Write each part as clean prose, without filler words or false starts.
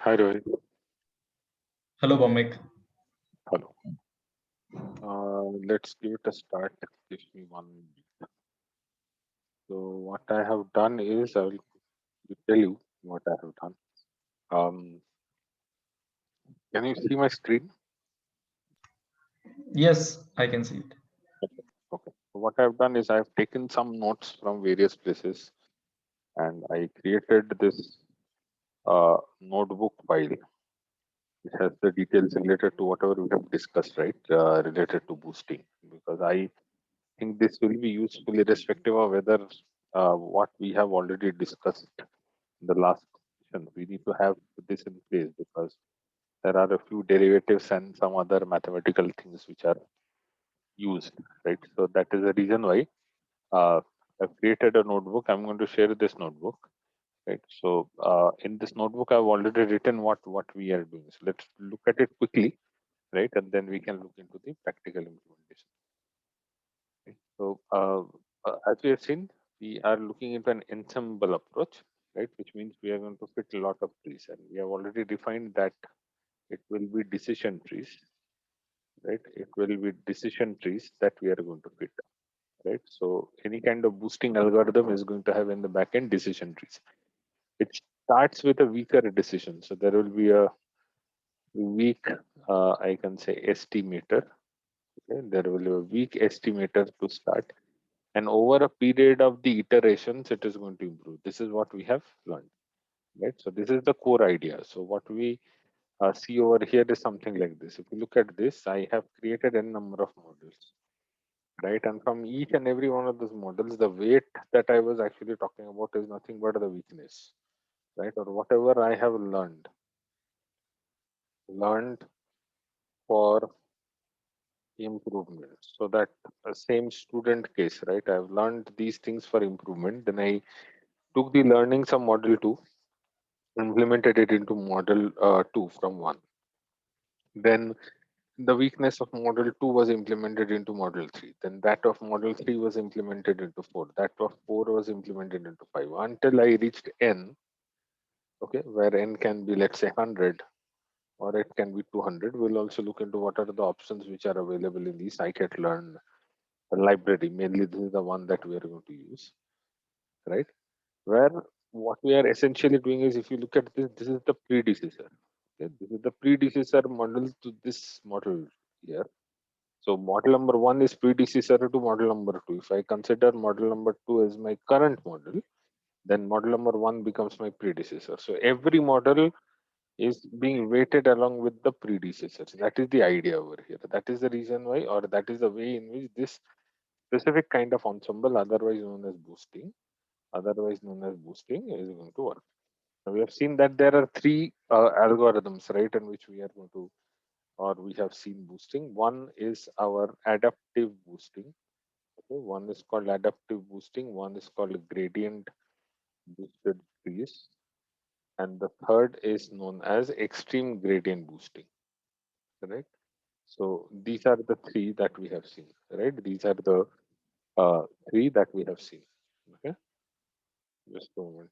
Hi Rohit. Hello, Bhamik. Hello. Let's give it a start. Give me 1 minute. So what I have done is I will tell you what I have done. Um, can you see my screen? Yes, I can see it. Okay. So what I've done is I've taken some notes from various places and I created this notebook file. It has the details related to whatever we have discussed, right? Related to boosting, because I think this will be useful irrespective of whether what we have already discussed in the last session. We need to have this in place because there are a few derivatives and some other mathematical things which are used, right? So that is the reason why uh, I've created a notebook. I'm going to share this notebook, right? So in this notebook, I've already written what we are doing. So let's look at it quickly, right? And then we can look into the practical implementation. Right? So as we have seen, we are looking into an ensemble approach, right? Which means we are going to fit a lot of trees, and we have already defined that it will be decision trees, right? It will be decision trees that we are going to fit, right? So any kind of boosting algorithm is going to have in the backend decision trees. It starts with a weaker decision, so there will be a weak, I can say, estimator. Okay? There will be a weak estimator to start, and over a period of the iterations, it is going to improve. This is what we have learned, right? So this is the core idea. So what we see over here is something like this. If you look at this, I have created n number of models, right? And from each and every one of those models, the weight that I was actually talking about is nothing but the weakness, right? Or whatever I have learned for improvement. So that same student case, right? I've learned these things for improvement. Then I took the learnings of model 2, implemented it into model 2 from 1. Then the weakness of model 2 was implemented into model 3. Then that of model 3 was implemented into 4. That of 4 was implemented into 5 until I reached n, okay, where n can be, let's say, 100 or it can be 200. We'll also look into what are the options which are available in the scikit-learn library. Mainly, this is the one that we are going to use, right? Where what we are essentially doing is, if you look at this, this is the predecessor. Okay? This is the predecessor model to this model here. So model number 1 is predecessor to model number 2. If I consider model number 2 as my current model, then model number 1 becomes my predecessor. So every model is being weighted along with the predecessors. That is the idea over here. That is the reason why, or that is the way in which this specific kind of ensemble, otherwise known as boosting, is going to work. Now, we have seen that there are three algorithms, right, in which we are going to, or we have seen boosting. One is our adaptive boosting. Okay? One is called adaptive boosting. One is called gradient boosted trees, and the third is known as extreme gradient boosting. Right. So these are the three that we have seen. Right. These are the three that we have seen. Okay. Just a moment.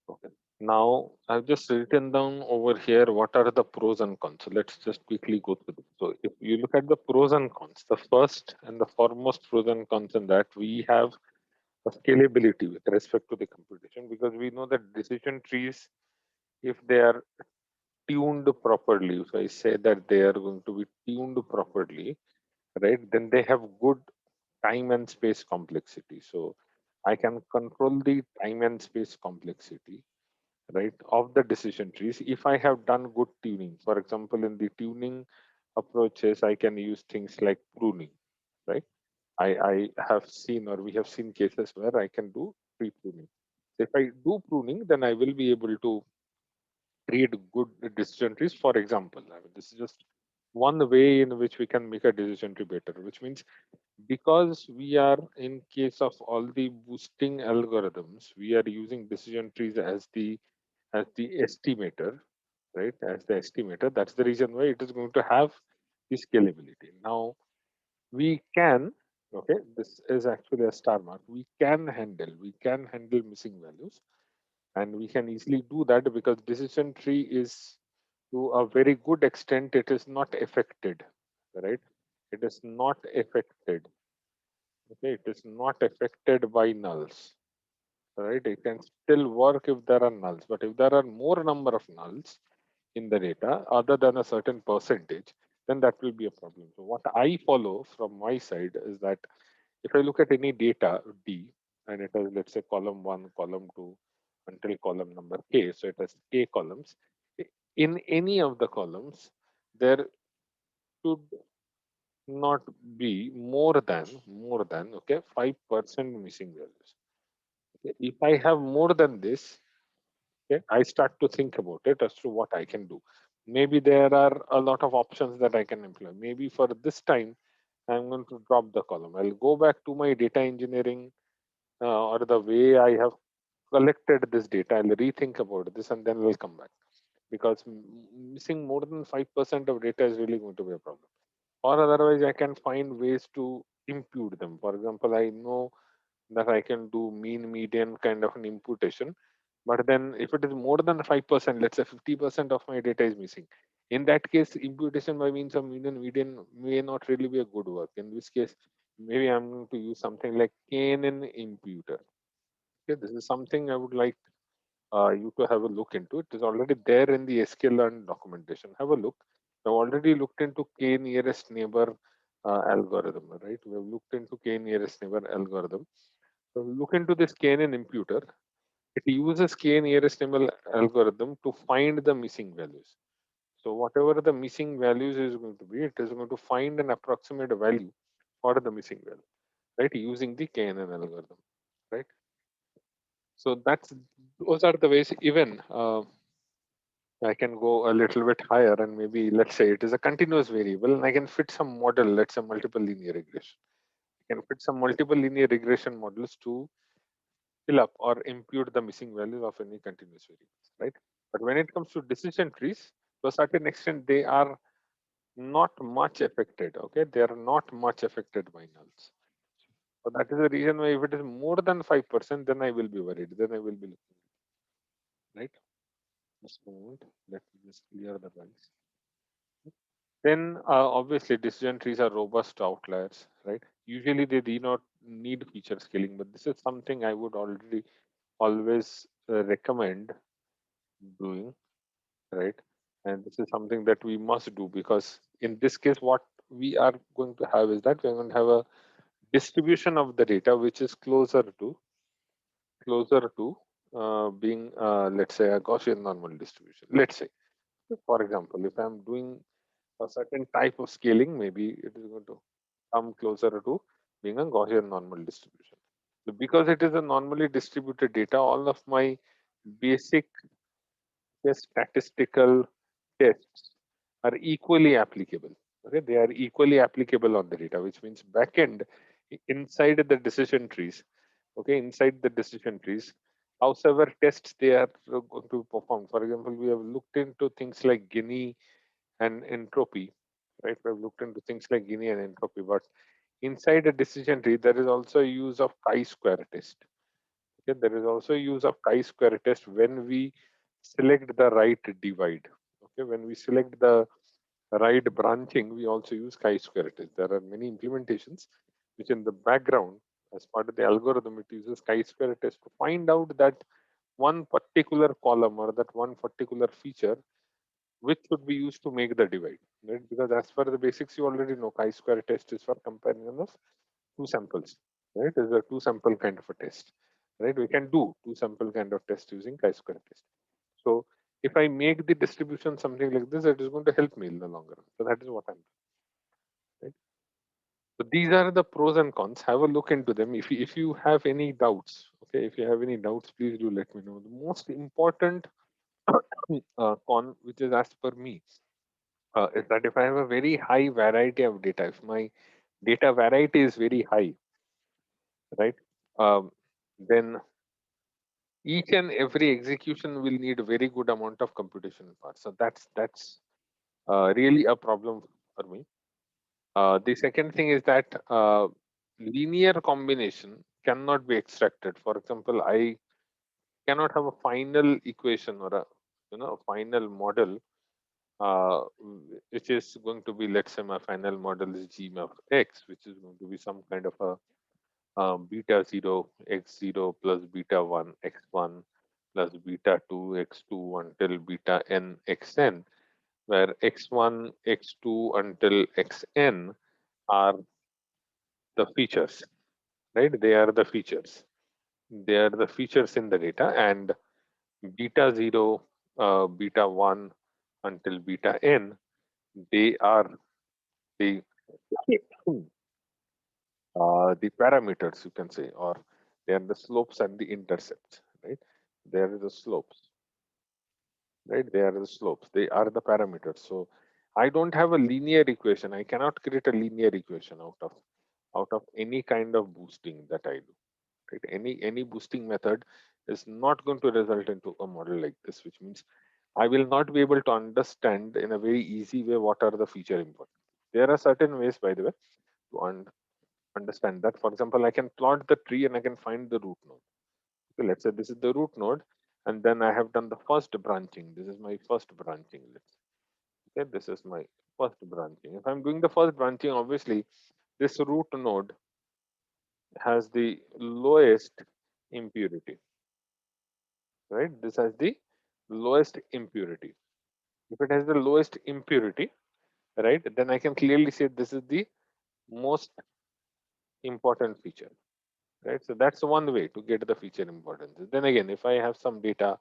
Okay. Now I've just written down over here what are the pros and cons. So let's just quickly go through this. So if you look at the pros and cons, the first and the foremost pros and cons in that we have a scalability with respect to the computation, because we know that decision trees, if they are tuned properly, if I say that they are going to be tuned properly, right, then they have good time and space complexity. So I can control the time and space complexity, right, of the decision trees if I have done good tuning. For example, in the tuning approaches, I can use things like pruning, right? I have seen, or we have seen cases where I can do pre-pruning. So if I do pruning, then I will be able to create good decision trees. For example, I mean, this is just one way in which we can make a decision tree better, which means because we are in case of all the boosting algorithms, we are using decision trees as the estimator, right? As the estimator. That's the reason why it is going to have the scalability. Now we can Okay, this is actually a star mark. We can handle missing values, and we can easily do that because decision tree is, to a very good extent, it is not affected, right? It is not affected. Okay, it is not affected by nulls, right? It can still work if there are nulls, but if there are more number of nulls in the data other than a certain percentage, then that will be a problem. So what I follow from my side is that if I look at any data D and it has, let's say, column 1, column 2 until column number k, so it has k columns. In any of the columns, there should not be more than, okay, 5% missing values. Okay, if I have more than this, okay, I start to think about it as to what I can do. Maybe there are a lot of options that I can employ. Maybe for this time I'm going to drop the column. I'll go back to my data engineering, or the way I have collected this data. I'll rethink about this and then we'll come back, because missing more than 5% of data is really going to be a problem. Or otherwise, I can find ways to impute them. For example, I know that I can do mean median kind of an imputation, but then if it is more than 5%, let's say 50% of my data is missing, in that case, imputation by means of median may not really be a good work. In this case, maybe I'm going to use something like knn imputer. Okay, this is something I would like you to have a look into. It is already there in the sklearn documentation. Have a look. I've already looked into k nearest neighbor algorithm, right? We have looked into k nearest neighbor algorithm. So look into this knn imputer. It uses k nearest neighbor algorithm to find the missing values. So whatever the missing values is going to be, it is going to find an approximate value for the missing value, right? Using the knn algorithm, right? So those are the ways. Even I can go a little bit higher, and maybe let's say it is a continuous variable and I can fit some model, let's say multiple linear regression. I can fit some multiple linear regression models to fill up or impute the missing values of any continuous variables, right? But when it comes to decision trees, to a certain extent, they are not much affected. Okay, they are not much affected by nulls. So that is the reason why if it is more than 5%, then I will be worried. Then I will be looking, right? Just a moment. Let me just clear the bugs. Then obviously decision trees are robust to outliers, right? Usually they do not need feature scaling, but this is something I would already always recommend doing, right? And this is something that we must do, because in this case, what we are going to have is that we're going to have a distribution of the data which is closer to being, let's say, a Gaussian normal distribution. Let's say, for example, if I'm doing a certain type of scaling, maybe it is going to come closer to being a Gaussian normal distribution. So because it is a normally distributed data, all of my basic statistical tests are equally applicable. Okay, they are equally applicable on the data, which means backend inside the decision trees. Okay, inside the decision trees, however tests they are going to perform. For example, we have looked into things like Gini and entropy, right? We have looked into things like Gini and entropy, but inside a decision tree, there is also a use of chi-square test. Okay, there is also a use of chi-square test when we select the right divide. Okay, when we select the right branching, we also use chi-square test. There are many implementations which, in the background, as part of the algorithm, it uses chi-square test to find out that one particular column or that one particular feature which should be used to make the divide, right? Because as per the basics, you already know chi-square test is for comparison of two samples, right? Is a two sample kind of a test, right? We can do two sample kind of test using chi-square test. So if I make the distribution something like this, it is going to help me in the long run. So that is what I'm doing, right? So these are the pros and cons. Have a look into them. If you have any doubts, okay, if you have any doubts, please do let me know. The most important con, which is as per me, is that if I have a very high variety of data, if my data variety is very high, right, um, then each and every execution will need a very good amount of computational power. So that's really a problem for me. The second thing is that linear combination cannot be extracted. For example, I cannot have a final equation or a a final model which is going to be, let's say my final model is g of x, which is going to be some kind of a beta 0 x0 plus beta 1 x1 plus beta 2 x2 until beta n xn, where x1 x2 until xn are the features, right? They are the features. They are the features in the data, and beta 0, beta 1 until beta n, they are the the parameters, you can say, or they are the slopes and the intercepts, right? They are the slopes, right? They are the slopes. They are the parameters. So I don't have a linear equation. I cannot create a linear equation out of any kind of boosting that I do. Right? Any boosting method is not going to result into a model like this, which means I will not be able to understand in a very easy way what are the feature importance. There are certain ways, by the way, to understand that. For example, I can plot the tree and I can find the root node. Okay, let's say this is the root node, and then I have done the first branching. This is my first branching. Let's okay, this is my first branching. If I'm doing the first branching, obviously this root node has the lowest impurity, right? This has the lowest impurity. If it has the lowest impurity, right, then I can clearly say this is the most important feature, right? So that's one way to get the feature importance. Then again, if I have some data,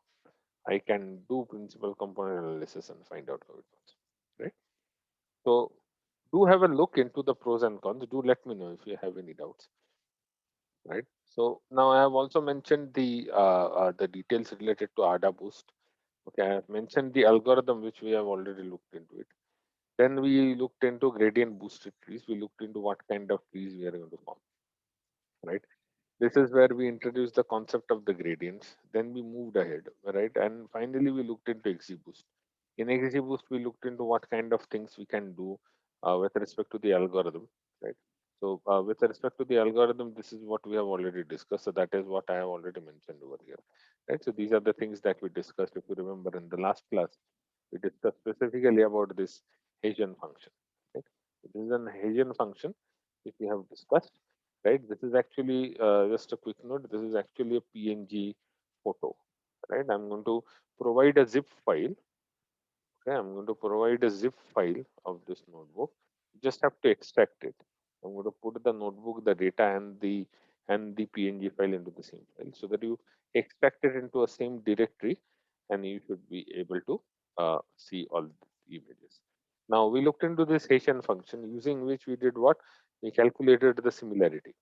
I can do principal component analysis and find out how it works, right? So do have a look into the pros and cons. Do let me know if you have any doubts, right? So now I have also mentioned the details related to ADA boost. Okay, I have mentioned the algorithm which we have already looked into it. Then we looked into gradient boosted trees. We looked into what kind of trees we are going to form, right? This is where we introduced the concept of the gradients. Then we moved ahead, right? And finally, we looked into XGBoost. In XGBoost, we looked into what kind of things we can do with respect to the algorithm, right? So, with respect to the algorithm, this is what we have already discussed. So, that is what I have already mentioned over here, right? So, these are the things that we discussed. If you remember in the last class, we discussed specifically about this Hessian function, right? So this is an Hessian function which we have discussed, right? This is actually just a quick note. This is actually a PNG photo, right? I'm going to provide a zip file. Okay, I'm going to provide a zip file of this notebook. You just have to extract it. I'm going to put the notebook, the data, and the PNG file into the same file so that you extract it into a same directory, and you should be able to see all the images. Now we looked into this Hessian function using which we did what? We calculated the similarity,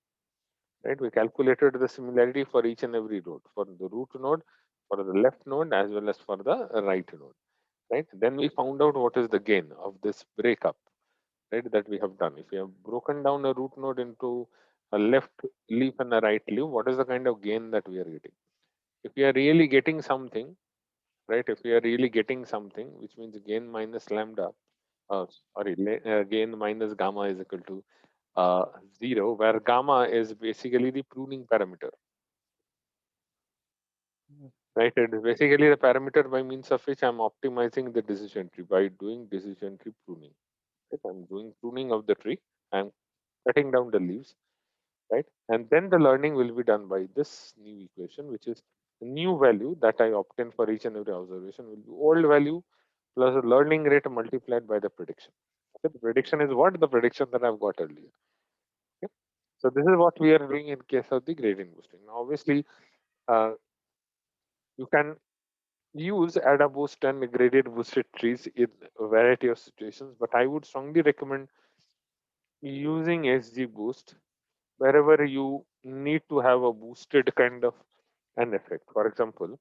right? We calculated the similarity for each and every node, for the root node, for the left node, as well as for the right node, right? Then we found out what is the gain of this breakup, right? That we have done. If we have broken down a root node into a left leaf and a right leaf, what is the kind of gain that we are getting? If we are really getting something, right? If we are really getting something, which means gain minus lambda, sorry, gain minus gamma is equal to 0, where gamma is basically the pruning parameter, right? It is basically the parameter by means of which I'm optimizing the decision tree by doing decision tree pruning. Right? I'm doing pruning of the tree. I'm cutting down the leaves, right? And then the learning will be done by this new equation, which is the new value that I obtain for each and every observation will be old value plus the learning rate multiplied by the prediction. Okay? The prediction is what? The prediction that I've got earlier. Okay? So this is what we are doing in case of the gradient boosting. Now, obviously, you can use ADA boost and gradient boosted trees in a variety of situations, but I would strongly recommend using SG boost wherever you need to have a boosted kind of an effect. For example,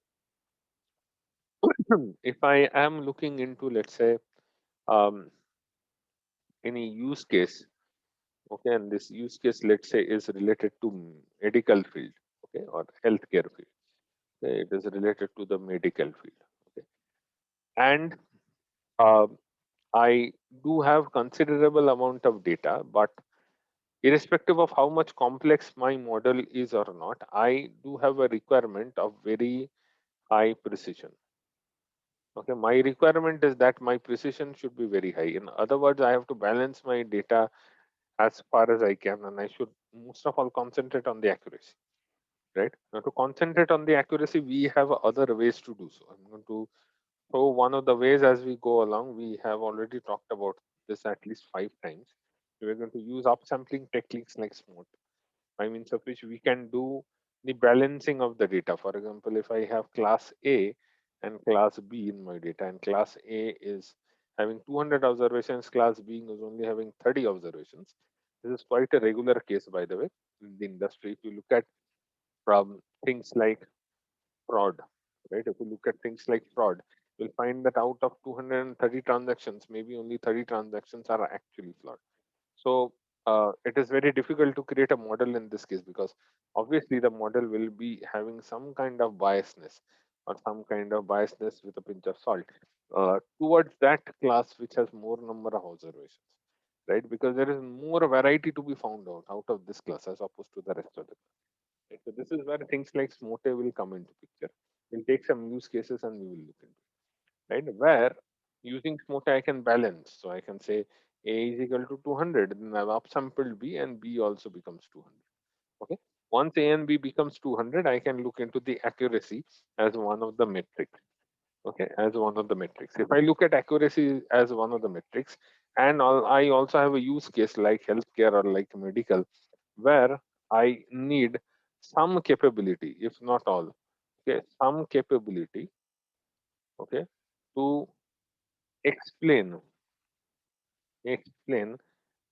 if I am looking into, let's say, um, any use case, okay, and this use case, let's say, is related to medical field, okay, or healthcare field. Okay, it is related to the medical field, okay, and um, I do have considerable amount of data, but irrespective of how much complex my model is or not, I do have a requirement of very high precision. Okay, my requirement is that my precision should be very high. In other words, I have to balance my data as far as I can, and I should most of all concentrate on the accuracy. Right now, to concentrate on the accuracy, we have other ways to do so. I'm going to show one of the ways as we go along. We have already talked about this at least 5 times. We're going to use upsampling techniques like SMOT, by means of which we can do the balancing of the data. For example, if I have class A and class B in my data, and class A is having 200 observations, class B is only having 30 observations. This is quite a regular case, by the way, in the industry. If you look at things like fraud, right? If you look at things like fraud, you'll find that out of 230 transactions, maybe only 30 transactions are actually flawed. So it is very difficult to create a model in this case, because obviously the model will be having some kind of biasness, or some kind of biasness with a pinch of salt towards that class which has more number of observations, right? Because there is more variety to be found out of this class as opposed to the rest of the class. Right? So this is where things like SMOTE will come into picture. We'll take some use cases and we will look into it, right? Where using SMOTE I can balance. So I can say A is equal to 200, then I've upsampled B and B also becomes 200. Okay. Once A and B becomes 200, I can look into the accuracy as one of the metrics. Okay, as one of the metrics. If I look at accuracy as one of the metrics, and I also have a use case like healthcare or like medical, where I need some capability, if not all, okay, some capability, okay, to explain explain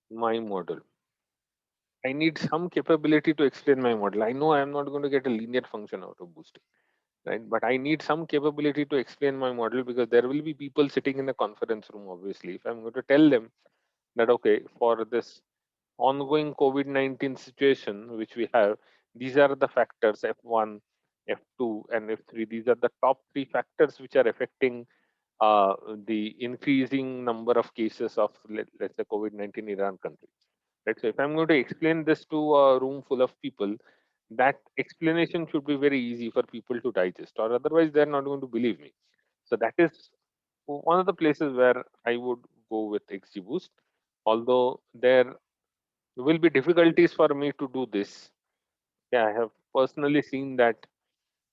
my model. I need some capability to explain my model. I know I am not going to get a linear function out of boosting, right? But I need some capability to explain my model, because there will be people sitting in a conference room. Obviously, if I'm going to tell them that okay, for this ongoing COVID-19 situation which we have, these are the factors F1, F2, and F3. These are the top three factors which are affecting uh, the increasing number of cases of let's say COVID-19 in Iran country. Right. So if I'm going to explain this to a room full of people, that explanation should be very easy for people to digest, or otherwise they're not going to believe me. So that is one of the places where I would go with XGBoost. Although there will be difficulties for me to do this. Yeah, I have personally seen that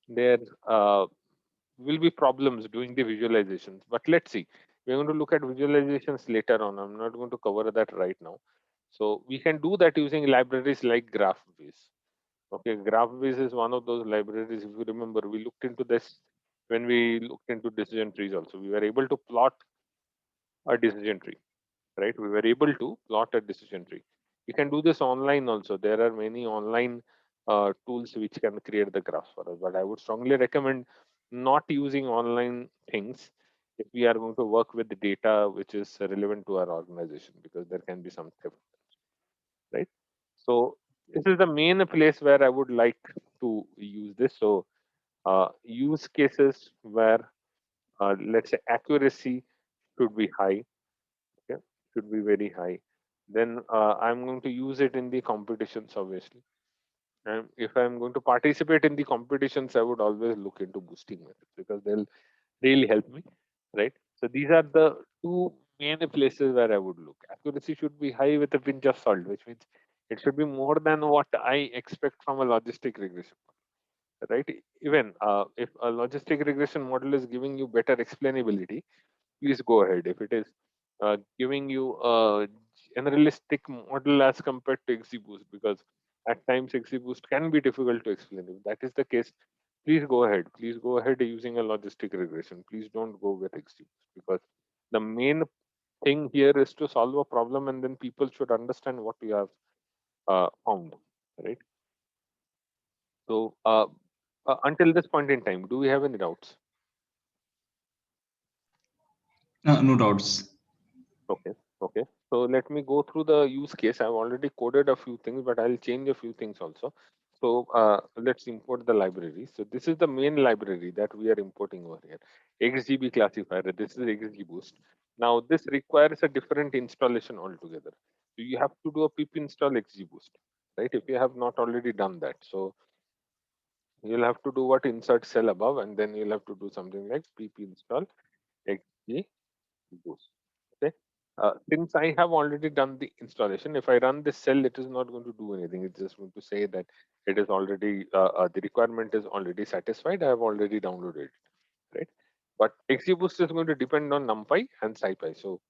there will be problems doing the visualizations. But let's see. We're going to look at visualizations later on. I'm not going to cover that right now. So we can do that using libraries like GraphBase. Okay, GraphBase is one of those libraries. If you remember, we looked into this when we looked into decision trees also. We were able to plot a decision tree, right? We were able to plot a decision tree. You can do this online also. There are many online tools which can create the graphs for us, but I would strongly recommend not using online things if we are going to work with the data which is relevant to our organization, because there can be some theft, right? So this is the main place where I would like to use this. So use cases where let's say accuracy should be high, okay, should be very high. Then I'm going to use it in the competitions, obviously. And if I'm going to participate in the competitions, I would always look into boosting methods, because they'll really help me, right? So these are the two main places where I would look. Accuracy should be high with a pinch of salt, which means it should be more than what I expect from a logistic regression model, right? Even if a logistic regression model is giving you better explainability, please go ahead. If it is giving you a generalistic model as compared to XGBoost, because at times XGBoost can be difficult to explain. If that is the case, please go ahead. Please go ahead using a logistic regression. Please don't go with XGBoost, because the main thing here is to solve a problem, and then people should understand what you have found, right? So until this point in time, do we have any doubts? No doubts. Okay, okay. So let me go through the use case. I've already coded a few things, but I'll change a few things also. So let's import the library. So this is the main library that we are importing over here. XGB classifier. This is XGBoost. Now this requires a different installation altogether. So you have to do a pip install xgboost, right? If you have not already done that, so you'll have to do what insert cell above, and then you'll have to do something like pip install xgboost. Okay. Since I have already done the installation, if I run this cell, it is not going to do anything. It's just going to say that it is already the requirement is already satisfied. I have already downloaded it, right? But XGBoost is going to depend on NumPy and SciPy. So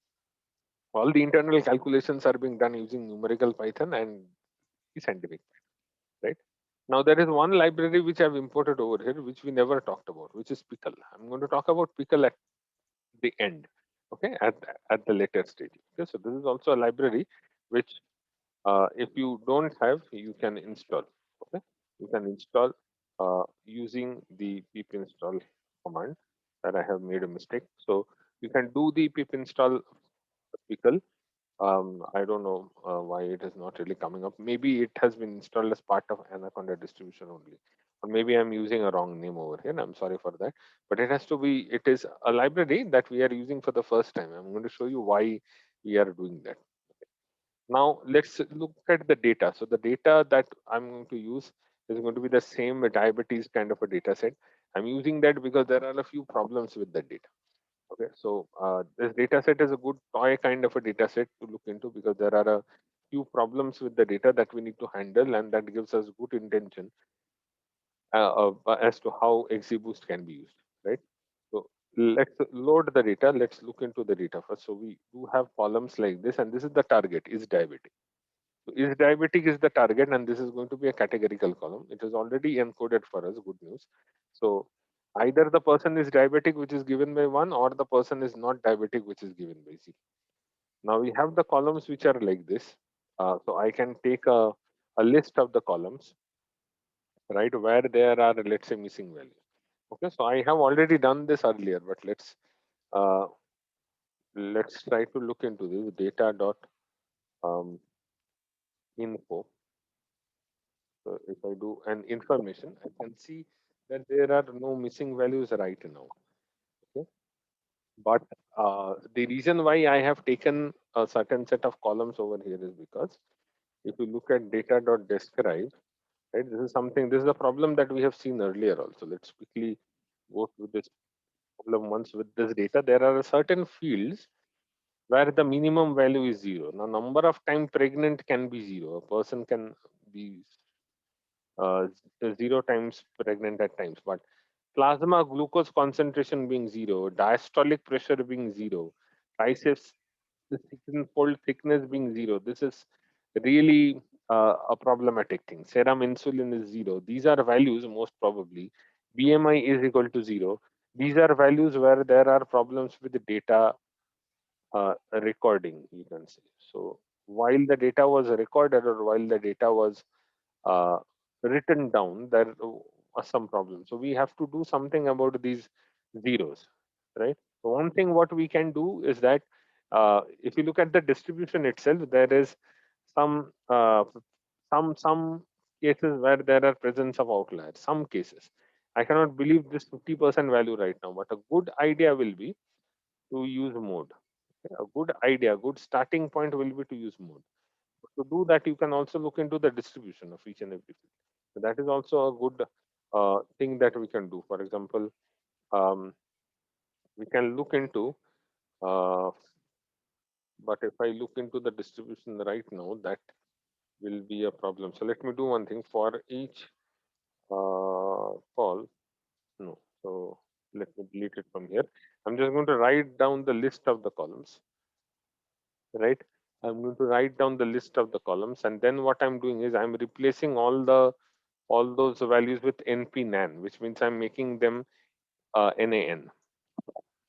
all the internal calculations are being done using numerical Python and the scientific, right? Now there is one library which I've imported over here, which we never talked about, which is Pickle. I'm going to talk about Pickle at the end, okay, at the later stage. Okay, so this is also a library which, if you don't have, you can install. Okay, you can install using the pip install command that I have made a mistake. So you can do the pip install Pickle. I don't know why it is not really coming up. Maybe it has been installed as part of Anaconda distribution only, or maybe I'm using a wrong name over here. And I'm sorry for that. But it has to be. It is a library that we are using for the first time. I'm going to show you why we are doing that. Now let's look at the data. So the data that I'm going to use is going to be the same diabetes kind of a data set. I'm using that because there are a few problems with that data. Okay, so this data set is a good toy kind of a data set to look into, because there are a few problems with the data that we need to handle, and that gives us good intention as to how XGBoost can be used, right? So let's load the data. Let's look into the data first. So we do have columns like this, and this is the target, is diabetic. So is diabetic is the target, and this is going to be a categorical column. It is already encoded for us. Good news. So either the person is diabetic, which is given by 1, or the person is not diabetic, which is given by 0. Now we have the columns which are like this. So I can take a list of the columns, right, where there are, let's say, missing values. Okay, so I have already done this earlier, but uh, let's try to look into this data dot info. So if I do an information, I can see that there are no missing values right now. Okay, but the reason why I have taken a certain set of columns over here is because if you look at data.describe, right, this is something, this is a problem that we have seen earlier also. Let's quickly go through this problem once. With this data, there are certain fields where the minimum value is 0. Now number of time pregnant can be 0. A person can be 0 times pregnant at times, but plasma glucose concentration being 0, diastolic pressure being 0, triceps fold thickness being 0, this is really a problematic thing. Serum insulin is 0. These are values most probably. BMI is equal to 0. These are values where there are problems with the data recording, you can say. So while the data was recorded, or while the data was uh, written down, there was some problem. So we have to do something about these zeros, right? So one thing what we can do is that if you look at the distribution itself, there is some some cases where there are presence of outliers. Some cases, I cannot believe this 50% value right now, but a good idea will be to use mode. A good idea, good starting point will be to use mode. To do that, you can also look into the distribution of each and every field. So that is also a good thing that we can do. For example, um, we can look into, uh, but if I look into the distribution right now, that will be a problem. So let me do one thing for each call. No, so let me delete it from here. I'm just going to write down the list of the columns, right? I'm going to write down the list of the columns, and then what I'm doing is I'm replacing all those values with np-nan, which means I'm making them nan,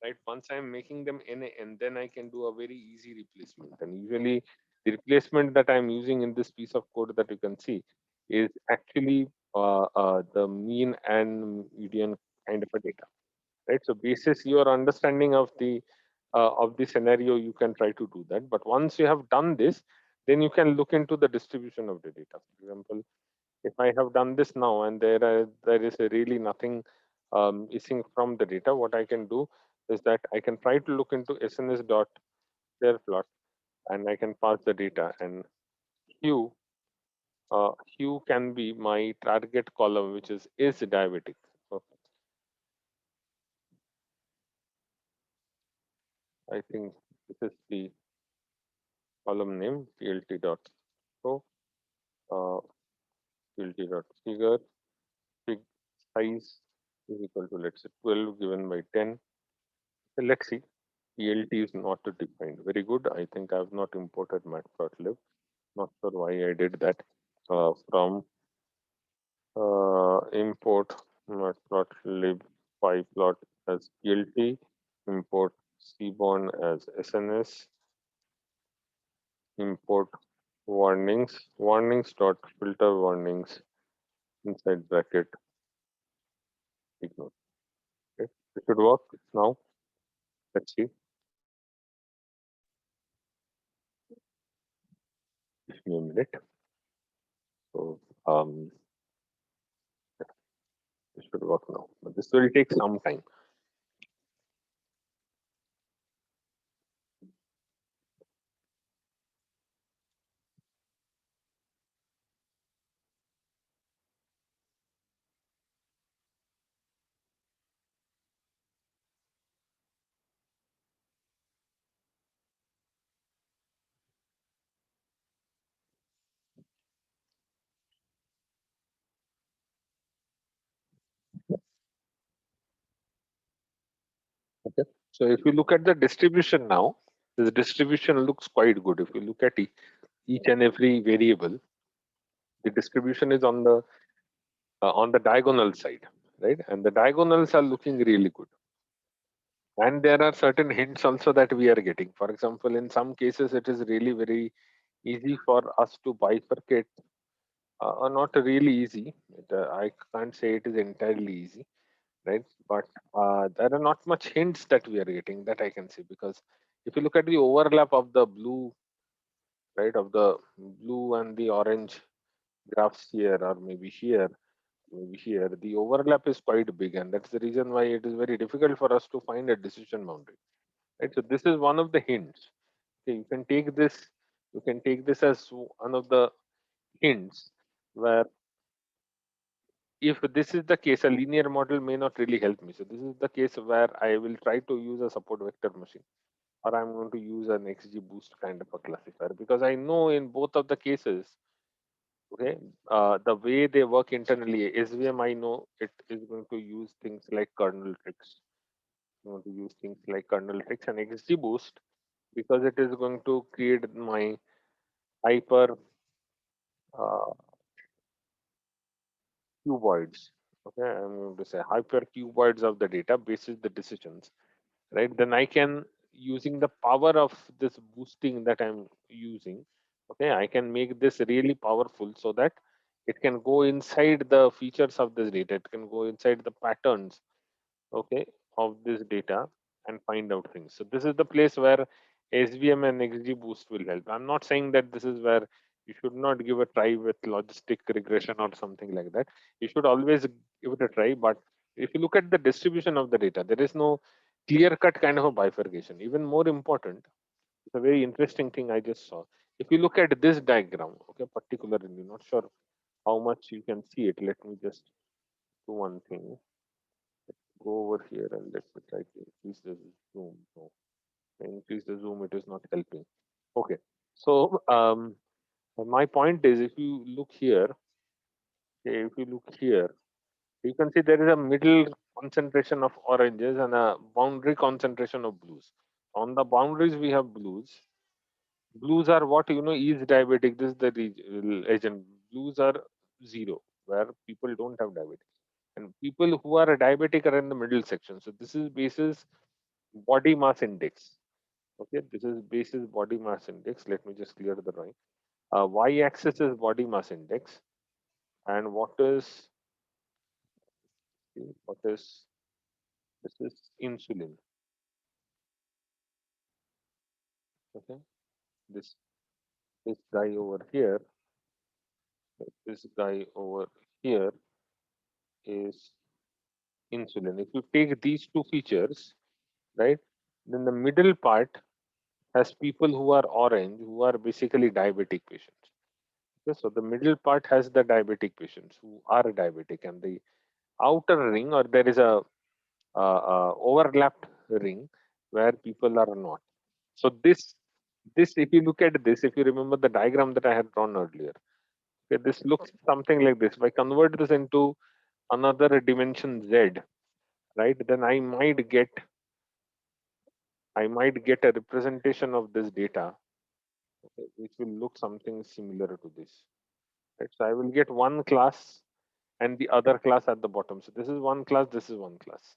right? Once I'm making them nan, then I can do a very easy replacement. And usually the replacement that I'm using in this piece of code that you can see is actually the mean and median kind of a data, right? So basis your understanding of the scenario, you can try to do that. But once you have done this, then you can look into the distribution of the data. For example, if I have done this now and there is really nothing missing from the data, what I can do is that I can try to look into SNS dot share plot. and I can pass the data. And hue, hue can be my target column, which is diabetic. So I think this is the column name plt dot. So uh, plt dot figure, fig size is equal to, let's say, 12 given by 10. So let's see. PLT is not defined. Very good. I think I have not imported matplotlib. Not sure why I did that. From import matplotlib pyplot as PLT, import cbond as SNS, import warnings dot filter warnings inside bracket ignore. Okay, it should work now. Let's see. Give me a minute. So it should work now. But this will take some time. Okay. So if you look at the distribution now, the distribution looks quite good. If you look at each and every variable, the distribution is on the diagonal side, right? And the diagonals are looking really good. And there are certain hints also that we are getting. For example, in some cases, it is really very easy for us to bifurcate. Not really easy. I can't say it is entirely easy, right? But there are not much hints that we are getting that I can see, because if you look at the overlap of the blue, right, of the blue and the orange graphs here, or maybe here, the overlap is quite big, and that's the reason why it is very difficult for us to find a decision boundary, right? So this is one of the hints. Okay, you can take this as one of the hints where, if this is the case, a linear model may not really help me. So this is the case where I will try to use a support vector machine, or I'm going to use an XGBoost kind of a classifier, because I know in both of the cases, okay, the way they work internally, SVM, I know it is going to use things like kernel tricks. Going to use things like kernel tricks, and XGBoost, because it is going to create my hyper uh, cuboids. Okay, I'm going to say hyper cuboids of the data basis the decisions, right? Then I can, using the power of this boosting that I'm using, okay, I can make this really powerful so that it can go inside the features of this data. It can go inside the patterns, okay, of this data and find out things. So this is the place where SVM and XGBoost will help. I'm not saying that this is where you should not give a try with logistic regression or something like that. You should always give it a try. But if you look at the distribution of the data, there is no clear cut kind of a bifurcation. Even more important, it's a very interesting thing I just saw. If you look at this diagram, okay, particularly, not sure how much you can see it. Let me just do one thing. Go over here and let me try to increase the zoom. No, increase the zoom, it is not helping. Okay. So my point is, if you look here, okay, if you look here, you can see there is a middle concentration of oranges and a boundary concentration of blues. On the boundaries, we have blues. Blues are what is diabetic. This is the agent. Blues are zero, where people don't have diabetes, and people who are diabetic are in the middle section. So this is basis body mass index. Okay, this is basis body mass index. Let me just clear the drawing. Y-axis is body mass index, and what is this is insulin. Okay, this this guy over here, this guy over here is insulin. If you take these two features, right, then the middle part, has people who are orange, who are basically diabetic patients. Okay, so the middle part has the diabetic patients who are diabetic, and the outer ring, or there is a overlapped ring where people are not. So this, if you look at this, if you remember the diagram that I had drawn earlier, okay, this looks something like this. If I convert this into another dimension z, right, then I might get a representation of this data, okay, which will look something similar to this. Right? So I will get one class and the other class at the bottom. So this is one class, this is one class,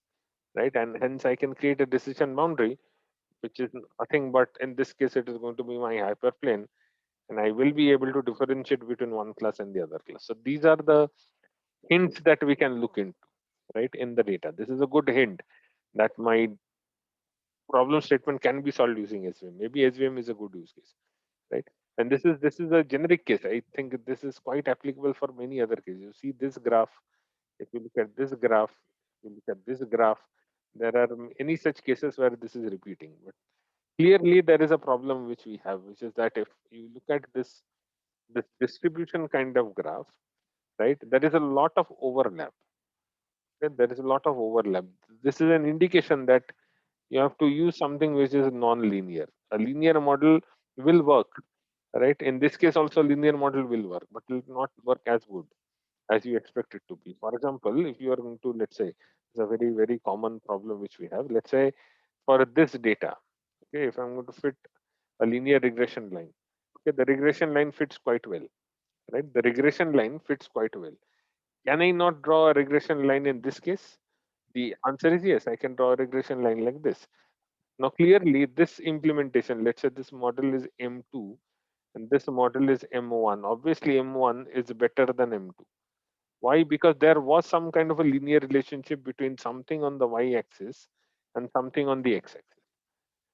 right? And hence I can create a decision boundary, which is nothing but, in this case, it is going to be my hyperplane, and I will be able to differentiate between one class and the other class. So these are the hints that we can look into, right, in the data. This is a good hint that my problem statement can be solved using SVM. Maybe SVM is a good use case, right? And this is a generic case. I think this is quite applicable for many other cases. You see this graph. If you look at this graph, if you look at this graph, there are any such cases where this is repeating. But clearly, there is a problem which we have, which is that if you look at this distribution kind of graph, right, there is a lot of overlap. Okay? There is a lot of overlap. This is an indication that you have to use something which is non-linear. A linear model will work, right? In this case, also linear model will work, but it will not work as good as you expect it to be. For example, if you are going to, let's say, it's a very, very common problem which we have. Let's say for this data, okay, if I'm going to fit a linear regression line, okay, the regression line fits quite well, right? The regression line fits quite well. Can I not draw a regression line in this case? The answer is yes, I can draw a regression line like this. Now, clearly, this implementation, let's say this model is M2 and this model is M1. Obviously, M1 is better than M2. Why? Because there was some kind of a linear relationship between something on the y-axis and something on the x-axis,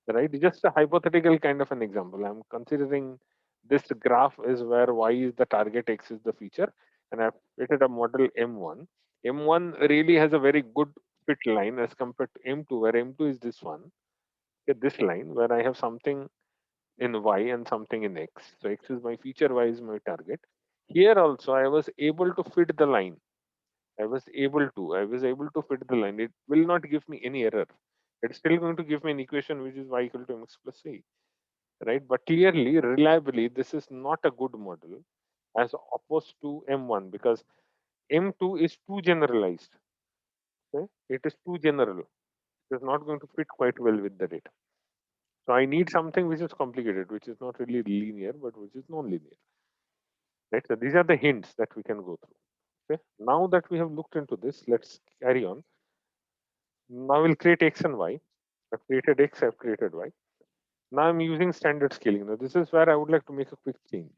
right? Just a hypothetical kind of an example. I'm considering this graph is where y is the target, x is the feature, and I've created a model M1. M1 really has a very good fit line as compared to M2, where M2 is this one, okay, this line where I have something in y and something in x. So x is my feature, y is my target. Here also, I was able to fit the line. I was able to fit the line. It will not give me any error. It's still going to give me an equation which is y equal to mx plus c, right? But clearly, reliably, this is not a good model as opposed to M1, because M2 is too generalized. Okay? It is too general. It is not going to fit quite well with the data. So I need something which is complicated, which is not really linear, but which is non-linear. Right? So these are the hints that we can go through. Okay. Now that we have looked into this, let's carry on. Now we'll create x and y. I've created x, I've created y. Now I'm using standard scaling. Now this is where I would like to make a quick change.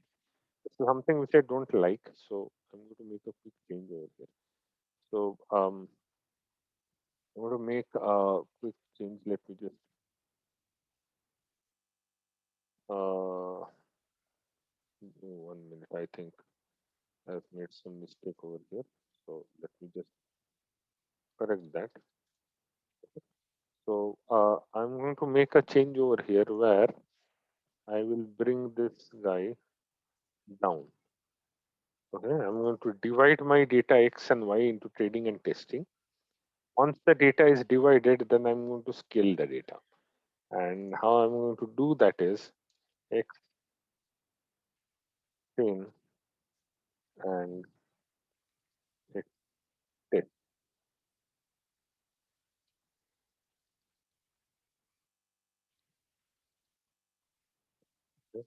This is something which I don't like, so I'm going to make a quick change over here. So I'm going to make a quick change. Let me just uh, 1 minute. I think I've made some mistake over here. So let me just correct that. So I'm going to make a change over here where I will bring this guy down. Okay, I'm going to divide my data x and y into trading and testing. Once the data is divided, then I'm going to scale the data. And how I'm going to do that is x train and x test. Okay,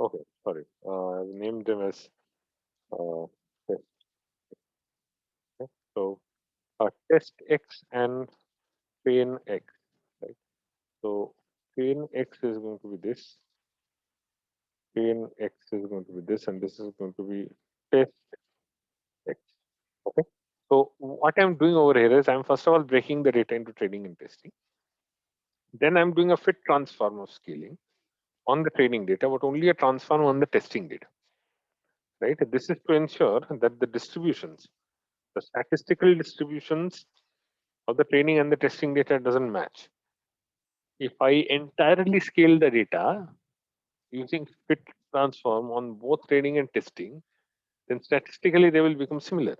okay, sorry. I've named them as uh, test. Okay. So test x and train x. Right. So train x is going to be this. Train x is going to be this, and this is going to be test x. Okay. So what I'm doing over here is I'm first of all breaking the data into training and testing. Then I'm doing a fit transform of scaling on the training data, but only a transform on the testing data. Right. This is to ensure that the distributions, the statistical distributions of the training and the testing data doesn't match. If I entirely scale the data using fit transform on both training and testing, then statistically they will become similar.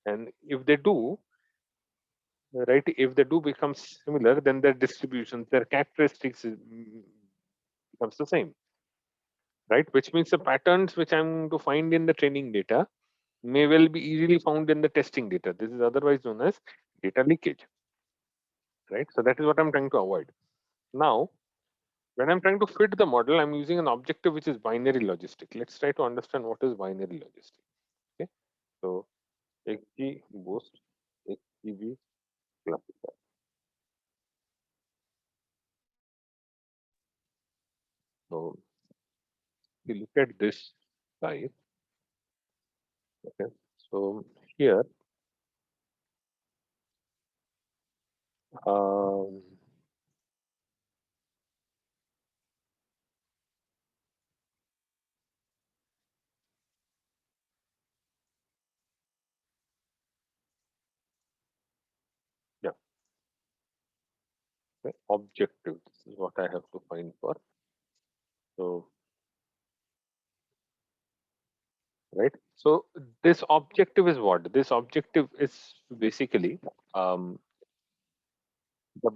And if they do, right, if they do become similar, then their distributions, their characteristics becomes the same, right? Which means the patterns which I'm going to find in the training data may well be easily found in the testing data. This is otherwise known as data leakage, right? So that is what I'm trying to avoid. Now, when I'm trying to fit the model, I'm using an objective which is binary logistic. Let's try to understand what is binary logistic. Okay, so XG boost, XGB classifier. So if you look at this guy, okay, so here, um, yeah, okay, objective. This is what I have to find for. So right. So this objective is what? This objective is basically the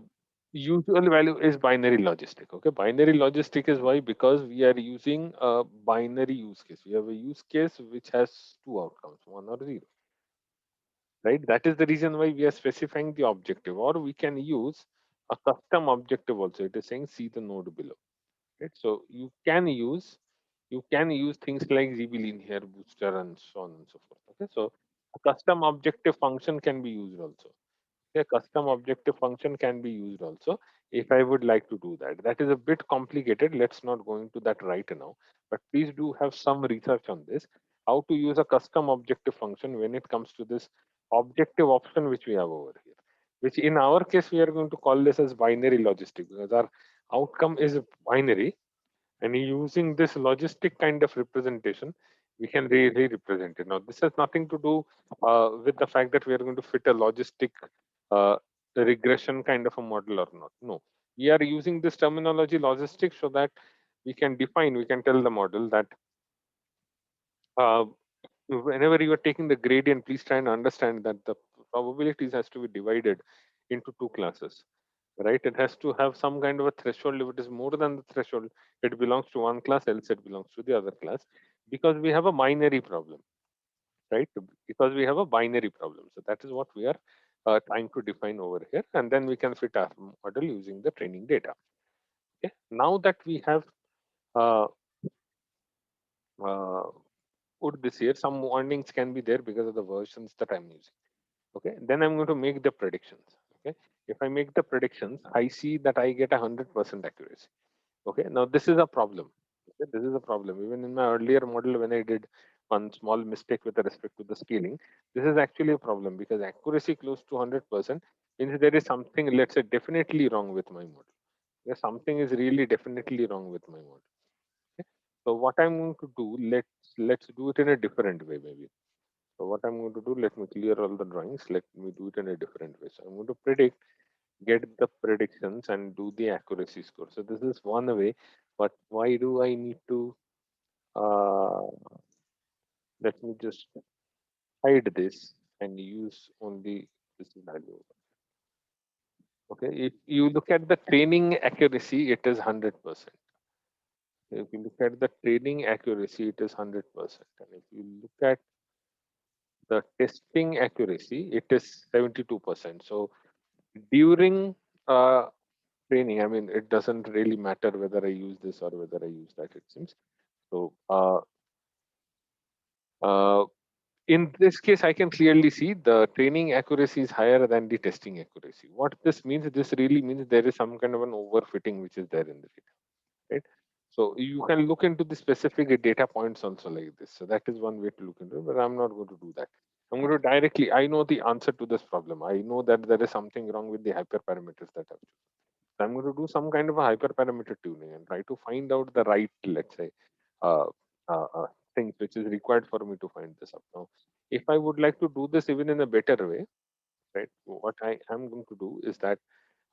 usual value is binary logistic. Okay, binary logistic is why, because we are using a binary use case. We have a use case which has two outcomes, one or zero. Right. That is the reason why we are specifying the objective, or we can use a custom objective also. It is saying see the node below. Right. So you can use things like GB linear booster and so on and so forth. Okay, so a custom objective function can be used also. A custom objective function can be used also if I would like to do that. That is a bit complicated. Let's not go into that right now. But please do have some research on this. How to use a custom objective function when it comes to this objective option which we have over here. Which in our case we are going to call this as binary logistic, because our outcome is binary, and using this logistic kind of representation, we can really represent it. Now, this has nothing to do with the fact that we are going to fit a logistic uh, regression kind of a model or not. No, we are using this terminology logistic so that we can tell the model that uh, whenever you are taking the gradient, please try and understand that the probabilities has to be divided into two classes, right? It has to have some kind of a threshold. If it is more than the threshold, it belongs to one class, else it belongs to the other class, because we have a binary problem, right? Because we have a binary problem. So that is what we are trying to define over here, and then we can fit our model using the training data. Okay. Now that we have uh, uh, put this here, some warnings can be there because of the versions that I'm using. Okay, then I'm going to make the predictions. Okay, if I make the predictions, I see that I get 100% accuracy. Okay, now this is a problem. Okay, this is a problem. Even in my earlier model, when I did one small mistake with respect to the scaling, this is actually a problem, because accuracy close to 100% means there is something, let's say, definitely wrong with my model. Yeah, something is really definitely wrong with my model. Okay? So what I'm going to do, let's do it in a different way, maybe. So what I'm going to do, let me clear all the drawings. Let me do it in a different way. So I'm going to predict, get the predictions, and do the accuracy score. So this is one way. But why do I need to? Uh, Let me just hide this and use only this value. Okay. If you look at the training accuracy, it is 100%. If you look at the training accuracy, it is 100%. And if you look at the testing accuracy, it is 72%. So during uh, training, I mean, it doesn't really matter whether I use this or whether I use that, it seems. So uh, in this case, I can clearly see the training accuracy is higher than the testing accuracy. What this means, this really means there is some kind of an overfitting which is there in the data, right? So you can look into the specific data points also like this. So that is one way to look into it, but I'm not going to do that. I'm going to directly, I know the answer to this problem. I know that there is something wrong with the hyperparameters that I've chosen. So I'm going to do some kind of a hyperparameter tuning and try to find out the right, let's say, uh, uh, uh, things which is required for me to find this up. Now, if I would like to do this even in a better way, right? What I am going to do is that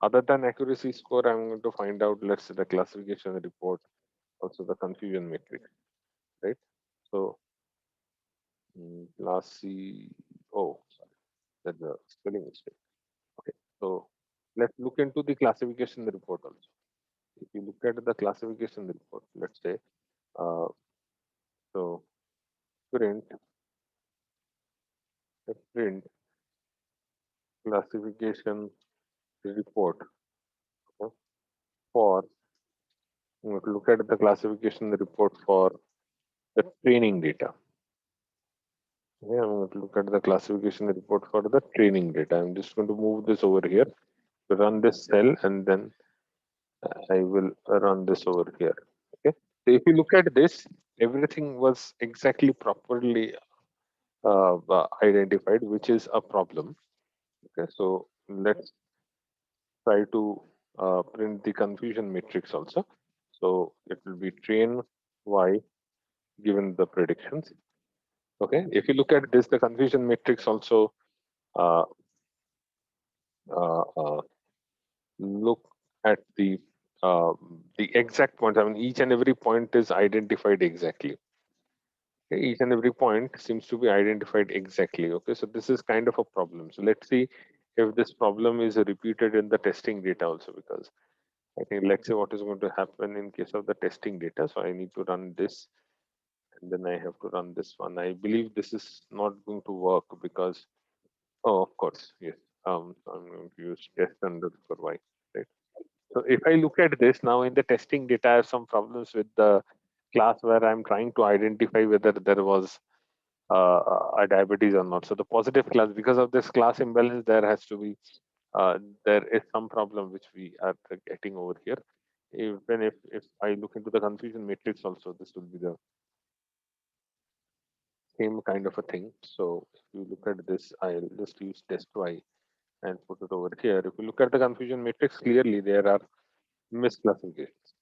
Other than accuracy score, I'm going to find out, let's say, the classification report, also the confusion matrix, right? So classy, oh, sorry, that's a spelling mistake. Okay, so let's look into the classification report also. If you look at the classification report, let's say, uh, so print, print classification report, okay, for, look at the classification report for the training data. Okay, I'm going to look at the classification report for the training data. I'm just going to move this over here to run this cell, and then I will run this over here. Okay. So if you look at this, everything was exactly properly identified, which is a problem. Okay. So let's try to print the confusion matrix also. So it will be train y given the predictions. Okay. If you look at this, the confusion matrix also uh, uh, uh, look at the exact point. I mean, each and every point is identified exactly. Okay, each and every point seems to be identified exactly. Okay, so this is kind of a problem. So let's see if this problem is repeated in the testing data also, because I think, let's say, what is going to happen in case of the testing data. So I need to run this, and then I have to run this one. I believe this is not going to work because, oh, of course, yes. I'm going to use test underscore y, right? So if I look at this now in the testing data, I have some problems with the class where I'm trying to identify whether there was a diabetes or not. So the positive class, because of this class imbalance, there has to be there is some problem which we are getting over here. Even if I look into the confusion matrix also, this will be the same kind of a thing. So if you look at this, I'll just use test y and put it over here. If you look at the confusion matrix, clearly there are misclassifications,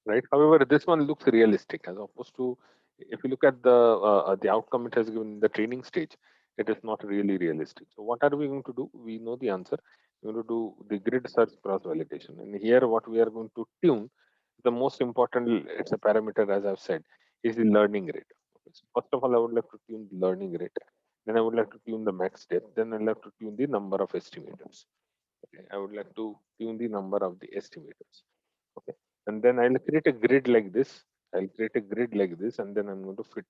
right? However, this one looks realistic as opposed to, if you look at the outcome it has given in the training stage, it is not really realistic. So what are we going to do? We know the answer. We're going to do the grid search cross validation, and here what we are going to tune, the most important, it's a parameter, as I've said, is the learning rate. Okay, so first of all, I would like to tune the learning rate. Then I would like to tune the max depth. Then I would like to tune the number of estimators. Okay, I would like to tune the number of the estimators. Okay, and then I'll create a grid like this. I'll create a grid like this, and then I'm going to fit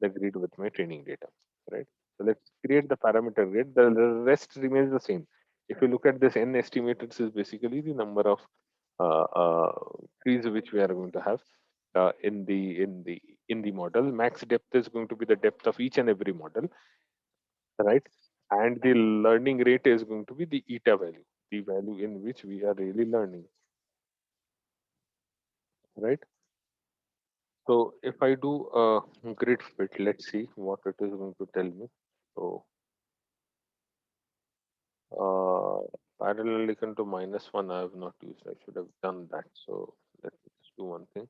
the grid with my training data, right? So let's create the parameter grid. The rest remains the same. If you look at this, n estimators is basically the number of uh, uh, trees which we are going to have in the model. Max depth is going to be the depth of each and every model, right? And the learning rate is going to be the eta value, the value in which we are really learning, right? So if I do a grid fit, let's see what it is going to tell me. So uh, parallel equal to -1, I have not used. I should have done that. So let me just do one thing.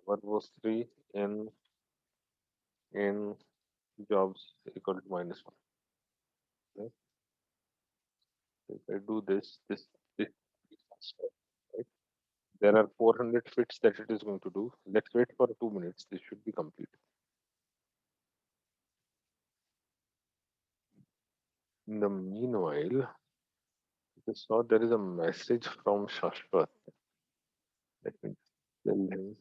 What was 3 in jobs equal to -1. Right? If I do this right? There are 400 fits that it is going to do. Let's wait for 2 minutes. This should be complete. In the meanwhile, I saw there is a message from Shashwat. Let me tell him.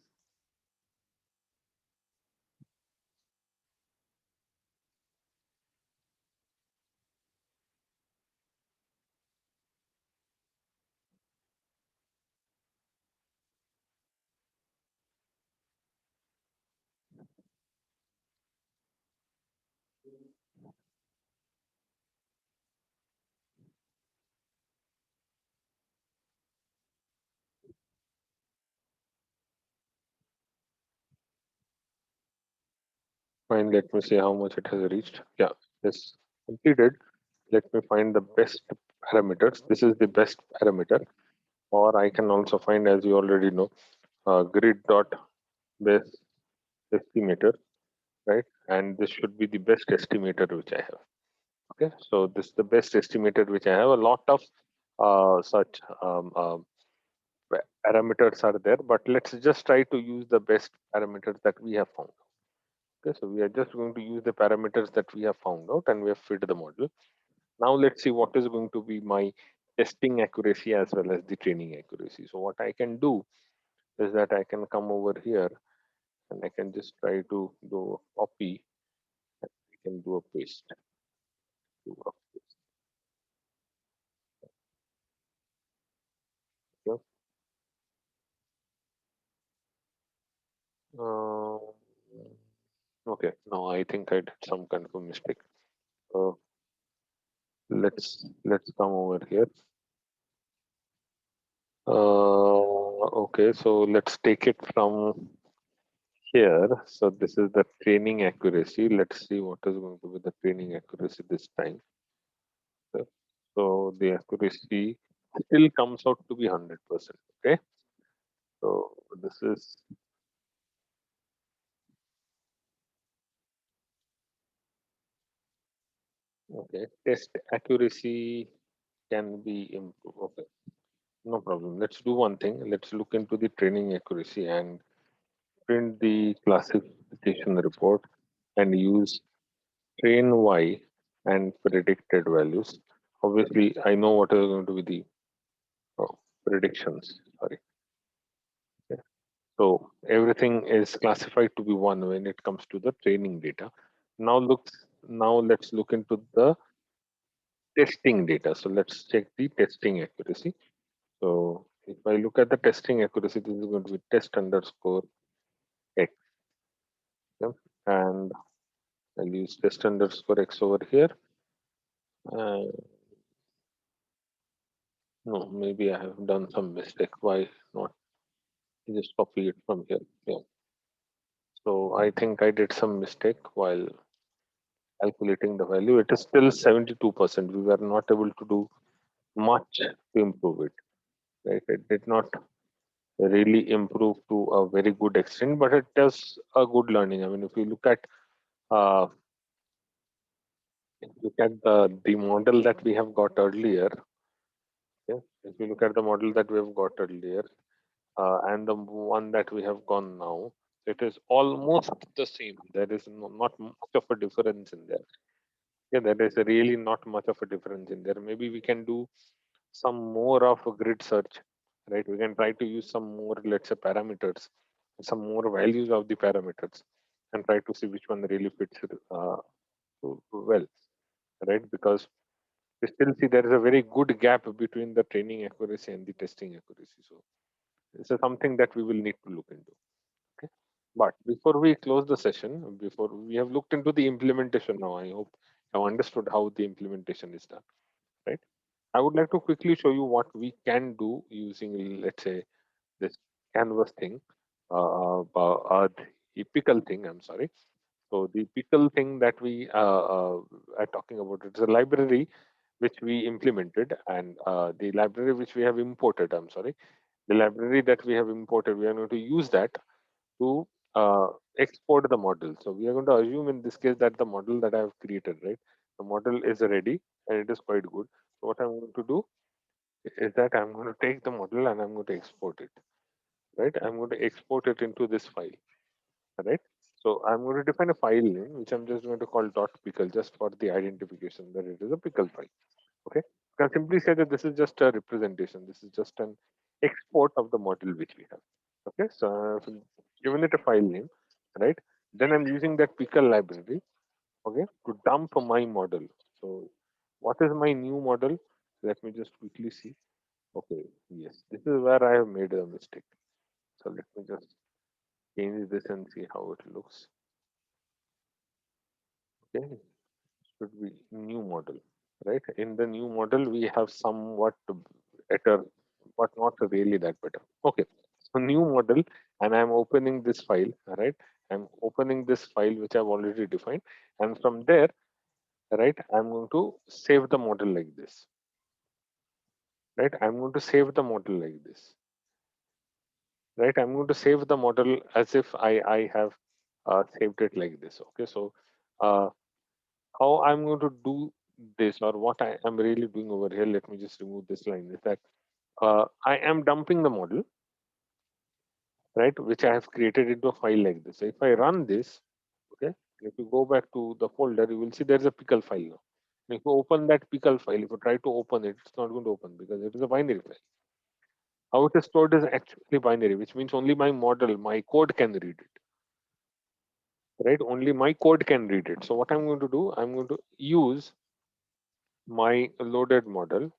Fine, let me see how much it has reached. Yeah, yes, completed. Let me find the best parameters. This is the best parameter, or I can also find, as you already know, grid dot best estimator, right? And this should be the best estimator which I have. Okay, so this is the best estimator which I have. A lot of such parameters are there, but let's just try to use the best parameters that we have found. Okay, so we are just going to use the parameters that we have found out and we have fed the model. Now let's see what is going to be my testing accuracy as well as the training accuracy. So what I can do is that I can come over here and I can just try to do a copy. I can do a paste. Do a paste. Okay. Uh, okay. Now I think I did some kind of a mistake. So let's come over here. Okay, so let's take it from here. So this is the training accuracy. Let's see what is going to be the training accuracy this time. So so the accuracy still comes out to be 100%. Okay, so this is okay. Test accuracy can be improved. Okay, no problem. Let's do one thing. Let's look into the training accuracy and print the classification report and use train Y and predicted values. Obviously, I know what is going to be the predictions. Sorry. Okay. So everything is classified to be one when it comes to the training data. Now let's look into the testing data. So let's check the testing accuracy. So if I look at the testing accuracy, this is going to be test underscore x. Okay? And I'll use test underscore x over here. Uh, no, maybe I have done some mistake. Why not? Just copy it from here. Yeah. So I think I did some mistake while calculating the value. It is still 72%. We were not able to do much to improve it. Right? It did not really improve to a very good extent, but it does a good learning. I mean, if you uh, look at the model that we have got earlier, yeah, if you look at the model that we have got earlier and the one that we have gone now, it is almost the same. There is not much of a difference in there. Yeah, there is really not much of a difference in there. Maybe we can do some more of a grid search, right? We can try to use some more, let's say, parameters, some more values of the parameters, and try to see which one really fits well, right? Because we still see there is a very good gap between the training accuracy and the testing accuracy. So this is something that we will need to look into. Okay. But before we close the session, before we have looked into the implementation now, I hope you have understood how the implementation is done, right? I would like to quickly show you what we can do using, let's say, this canvas thing, the pickle thing. I'm sorry. So the pickle thing that we are talking about, it's a library which we implemented, and the library which we have imported. I'm sorry, the library that we have imported, we are going to use that to uh, export the model. So we are going to assume in this case that the model that I have created, right, the model is ready and it is quite good. So what I'm going to do is that I'm going to take the model and I'm going to export it, right? I'm going to export it into this file, right? So I'm going to define a file name, which I'm just going to call dot pickle just for the identification that it is a pickle file. Okay. You can simply say that this is just a representation. This is just an export of the model which we have. Okay. So I've given it a file name, right? Then I'm using that pickle library, okay, to dump my model. So what is my new model? Let me just quickly see. Okay. Yes. This is where I have made a mistake. So let me just change this and see how it looks. Okay. Should be new model, right? In the new model, we have somewhat better, but not really that better. Okay, so new model, and I'm opening this file, right? I'm opening this file which I've already defined, and from there, right, I'm going to save the model like this, right? I'm going to save the model like this, right? I'm going to save the model as if I have saved it like this. Okay, so uh, how I'm going to do this, or what I am really doing over here, let me just remove this line, is that I am dumping the model, right, which I have created into a file like this. So if I run this, okay, if you go back to the folder, you will see there's a pickle file now. And if you open that pickle file, if you try to open it, it's not going to open because it is a binary file. How it is stored is actually binary, which means only my model, my code can read it, right? Only my code can read it. So what I'm going to do, I'm going to use my loaded model,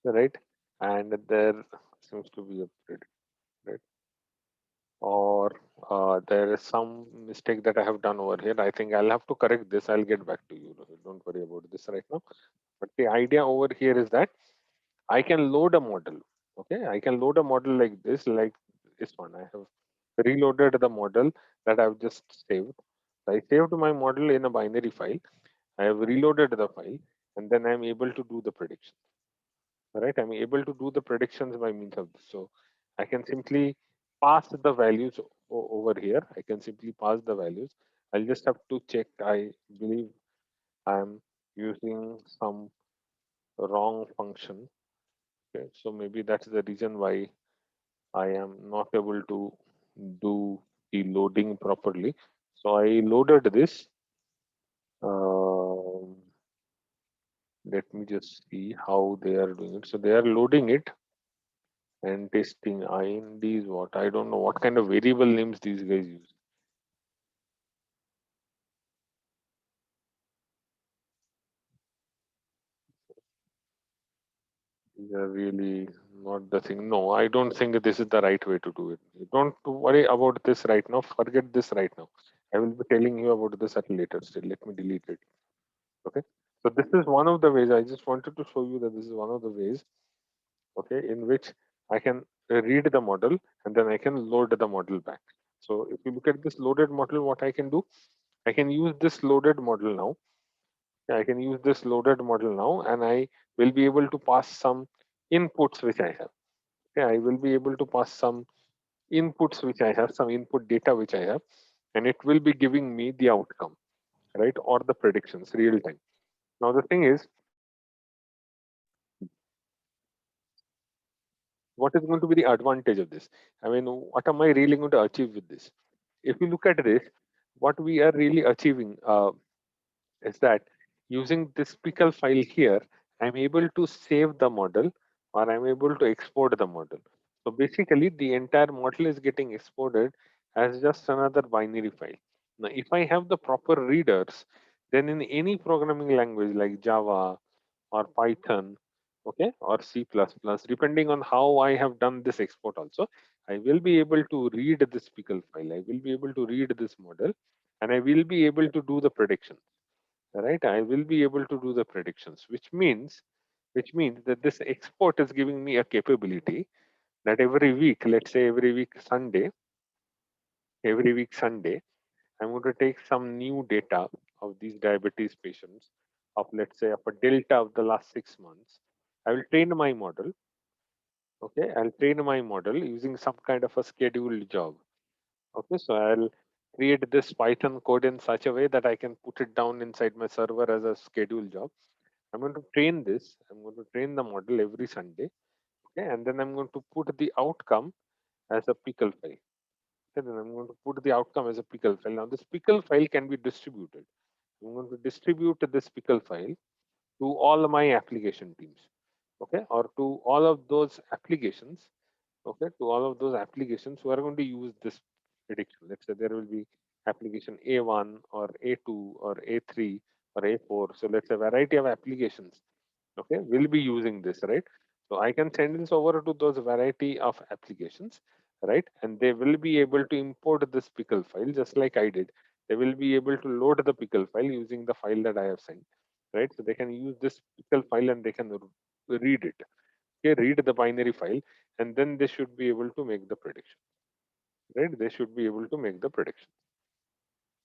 right? And there seems to be a predict, right? Or there is some mistake that I have done over here. I think I'll have to correct this. I'll get back to you. Don't worry about this right now. But the idea over here is that I can load a model. Okay, I can load a model like this one. I have reloaded the model that I've just saved. I saved my model in a binary file. I have reloaded the file, and then I'm able to do the prediction. Right, I'm able to do the predictions by means of this. So I can simply pass the values over here. I can simply pass the values. I'll just have to check. I believe I'm using some wrong function. Okay, so maybe that's the reason why I am not able to do the loading properly. So I loaded this. Um, Let me just see how they are doing it. So they are loading it and testing. IND is what? I don't know what kind of variable names these guys use. These are really not the thing. No, I don't think this is the right way to do it. Don't worry about this right now. Forget this right now. I will be telling you about this at a later stage. Let me delete it. Okay. So this is one of the ways. I just wanted to show you that this is one of the ways, okay, in which I can read the model and then I can load the model back. So if you look at this loaded model, what I can do, I can use this loaded model now. I can use this loaded model now, and I will be able to pass some inputs which I have. Okay, I will be able to pass some inputs which I have, some input data which I have, and it will be giving me the outcome, right, or the predictions real time. Now the thing is, what is going to be the advantage of this? I mean, what am I really going to achieve with this? If you look at this, what we are really achieving is that using this pickle file here, I'm able to save the model or I'm able to export the model. So basically, the entire model is getting exported as just another binary file. Now, if I have the proper readers, then in any programming language like Java or Python, okay, or C++, depending on how I have done this export also, I will be able to read this pickle file. I will be able to read this model and I will be able to do the predictions, right? I will be able to do the predictions, which means that this export is giving me a capability that every week, let's say every week Sunday, I'm going to take some new data of these diabetes patients of, let's say, of a delta of the last 6 months. I will train my model. Okay, I'll train my model using some kind of a scheduled job. Okay, so I'll create this Python code in such a way that I can put it down inside my server as a scheduled job. I'm going to train this. I'm going to train the model every Sunday. Okay, and then I'm going to put the outcome as a pickle file. Okay, then I'm going to put the outcome as a pickle file. Now, this pickle file can be distributed. I'm going to distribute this pickle file to all my application teams. Okay, or to all of those applications. Okay, to all of those applications who are going to use this prediction. Let's say there will be application A1 or A2 or A3 or A4. So let's say variety of applications, okay, will be using this, right? So I can send this over to those variety of applications, right, and they will be able to import this pickle file just like I did. They will be able to load the pickle file using the file that I have sent, right? So they can use this pickle file and they can read it, okay, read the binary file, and then they should be able to make the prediction, right? They should be able to make the prediction.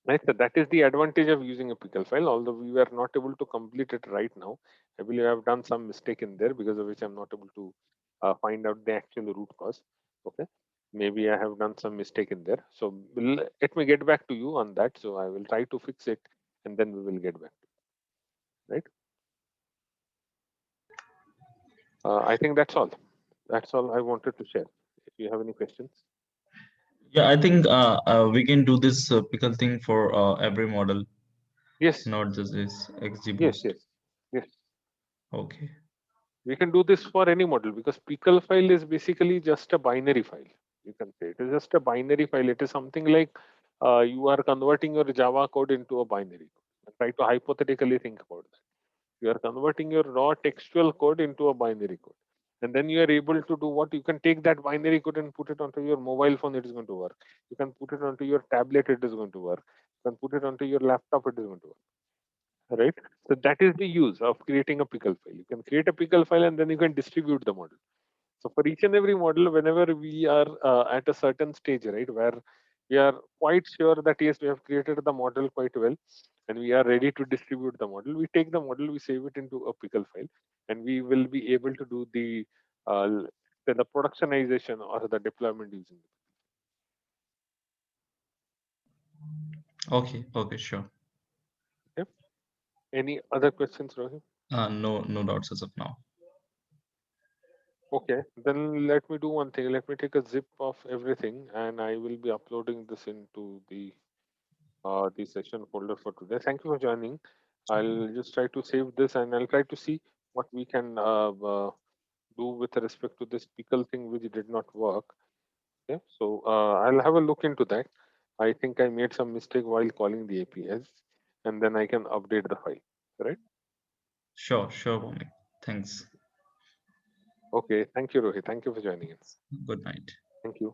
Right, so that is the advantage of using a pickle file, although we were not able to complete it right now. I believe I've done some mistake in there because of which I'm not able to find out the actual root cause. Okay, maybe I have done some mistake in there. So let me get back to you on that. So I will try to fix it and then we will get back to it, right? I think that's all. That's all I wanted to share. If you have any questions. Yeah, I think we can do this pickle thing for every model, Yes, not just this yes, XGBoost. yes, yes. Okay. We can do this for any model because pickle file is basically just a binary file. You can say it is just a binary file. It is something like you are converting your Java code into a binary code. Try to hypothetically think about that. You are converting your raw textual code into a binary code. And then you are able to do what? You can take that binary code and put it onto your mobile phone, it is going to work. You can put it onto your tablet, it is going to work. You can put it onto your laptop, it is going to work. Right? So that is the use of creating a pickle file. You can create a pickle file and then you can distribute the model. So for each and every model, whenever we are at a certain stage, right, where we are quite sure that yes, we have created the model quite well, and we are ready to distribute the model, we take the model, we save it into a pickle file, and we will be able to do uh, the productionization or the deployment using it. Okay. Okay. Sure. Okay. Any other questions, Rohit? No, no doubts as of now. Okay, then let me do one thing. Let me take a zip of everything, and I will be uploading this into the session folder for today. Thank you for joining. I'll just try to save this, and I'll try to see what we can do with respect to this pickle thing which did not work. Okay, so I'll have a look into that. I think I made some mistake while calling the APS, and then I can update the file. Right? Sure. Sure, Bhumik. Thanks. Okay. Thank you, Rohit. Thank you for joining in. Good night. Thank you.